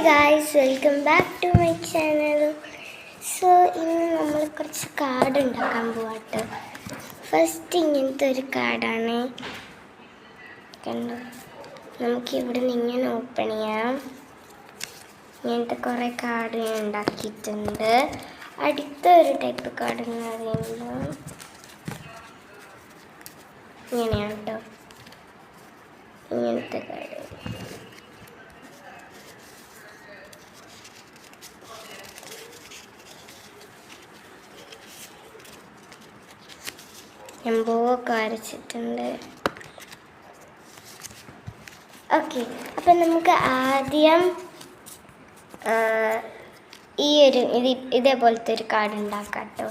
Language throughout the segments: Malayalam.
Guys, welcome back to my channel. So ഇന്ന് നമ്മൾ കുറച്ച് കാർഡ് ഉണ്ടാക്കാൻ പോവാട്ടോ. ഫസ്റ്റ് ഇങ്ങനത്തെ ഒരു കാർഡാണ് കണ്ടോ. നമുക്ക് ഇവിടെ നിന്ന് ഇങ്ങനെ ഓപ്പൺ ചെയ്യാം. ഇങ്ങനത്തെ കുറേ കാർഡ് ഞാൻ ഉണ്ടാക്കിയിട്ടുണ്ട്. അടുത്ത ഒരു ടൈപ്പ് കാർഡ് എന്ന് പറയുമ്പോൾ ഇങ്ങനെയാണ് കേട്ടോ. ഇങ്ങനത്തെ കാർഡ് എംബോക്കെ വരച്ചിട്ടുണ്ട്. ഓക്കെ, അപ്പം നമുക്ക് ആദ്യം ഇതേപോലത്തെ ഒരു കാർഡ് ഉണ്ടാക്കാം കേട്ടോ.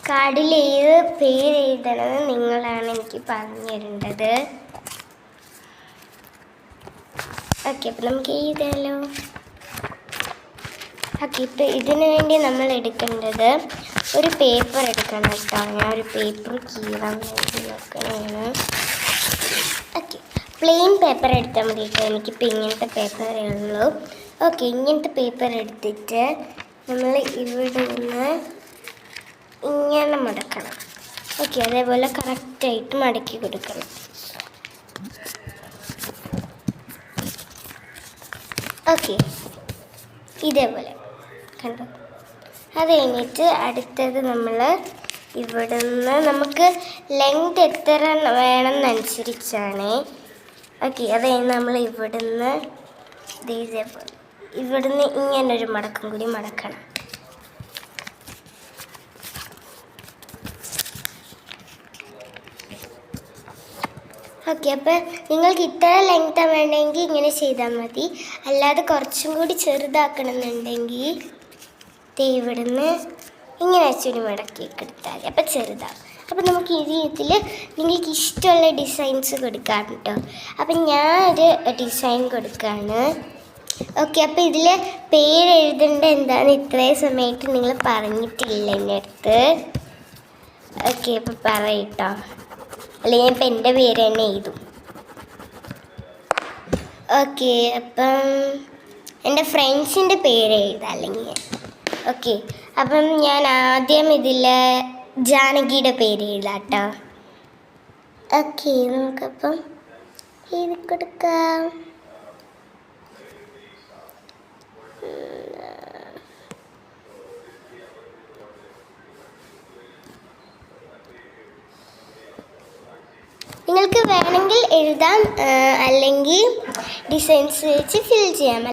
കാർഡിൽ ഏത് പേര് എഴുതണമെന്ന് നിങ്ങളാണ് എനിക്ക് പറഞ്ഞു തരേണ്ടത്. ഓക്കെ, അപ്പം നമുക്ക് എഴുതാലോ. ഓക്കെ, ഇപ്പം ഇതിനു വേണ്ടി നമ്മൾ എടുക്കേണ്ടത് ഒരു പേപ്പർ എടുക്കണം കേട്ടോ. ഞാൻ ഒരു പേപ്പർ കീറാൻ വേണ്ടി നോക്കണേണ്. ഓക്കെ, പ്ലെയിൻ പേപ്പർ എടുത്താൽ മതി കേട്ടോ. എനിക്കിപ്പോൾ ഇങ്ങനത്തെ പേപ്പറേ ഉള്ളൂ. ഓക്കെ, ഇങ്ങനത്തെ പേപ്പർ എടുത്തിട്ട് നമ്മൾ ഇവിടെ നിന്ന് ഇങ്ങനെ മടക്കണം. ഓക്കെ, അതേപോലെ കറക്റ്റായിട്ട് മടക്കി കൊടുക്കണം. ഓക്കെ, ഇതേപോലെ കണ്ടോ. അത് കഴിഞ്ഞിട്ട് അടുത്തത് നമ്മൾ ഇവിടെ നിന്ന് നമുക്ക് ലെങ്ത് എത്ര വേണമെന്നനുസരിച്ചാണ്. ഓക്കെ, അത് കഴിഞ്ഞ് നമ്മൾ ഇവിടുന്ന് ഇതേപോലെ ഇവിടുന്ന് ഇങ്ങനൊരു മടക്കം കൂടി മടക്കണം. ഓക്കെ, അപ്പോൾ നിങ്ങൾക്ക് ഇത്ര ലെങ്ത് വേണമെങ്കിൽ ഇങ്ങനെ ചെയ്താൽ മതി. അല്ലാതെ കുറച്ചും കൂടി ചെറുതാക്കണമെന്നുണ്ടെങ്കിൽ ഇവിടുന്ന് ഇങ്ങനെ വെച്ചൊരു മടക്കിയൊക്കെ എടുത്താൽ അപ്പോൾ ചെറുതാവും. അപ്പോൾ നമുക്ക് ഈ രീതിയിൽ നിങ്ങൾക്ക് ഇഷ്ടമുള്ള ഡിസൈൻസ് കൊടുക്കാം കേട്ടോ. അപ്പം ഞാനൊരു ഡിസൈൻ കൊടുക്കുകയാണ്. ഓക്കെ, അപ്പോൾ ഇതിൽ പേര് എഴുതേണ്ട എന്താണ് ഇത്രയും സമയമായിട്ട് നിങ്ങൾ പറഞ്ഞിട്ടില്ല എൻ്റെ അടുത്ത്. ഓക്കെ, അപ്പോൾ പറയട്ടോ, അല്ലെങ്കിൽ ഇപ്പം എൻ്റെ പേര് തന്നെ എഴുതും. ഓക്കെ, അപ്പം എൻ്റെ ഫ്രണ്ട്സിൻ്റെ പേര് എഴുതാം അല്ലെങ്കിൽ. ഓക്കെ, അപ്പം ഞാൻ ആദ്യം ഇതിൽ ജാനകിയുടെ പേര് എഴുതാം കേട്ടോ. ഓക്കെ, നമുക്കപ്പം എഴുതി കൊടുക്കാം. നിങ്ങൾക്ക് വേണമെങ്കിൽ എഴുതാം, അല്ലെങ്കിൽ ഡിസൈൻസ് വെച്ച് ഫിൽ ചെയ്യാം.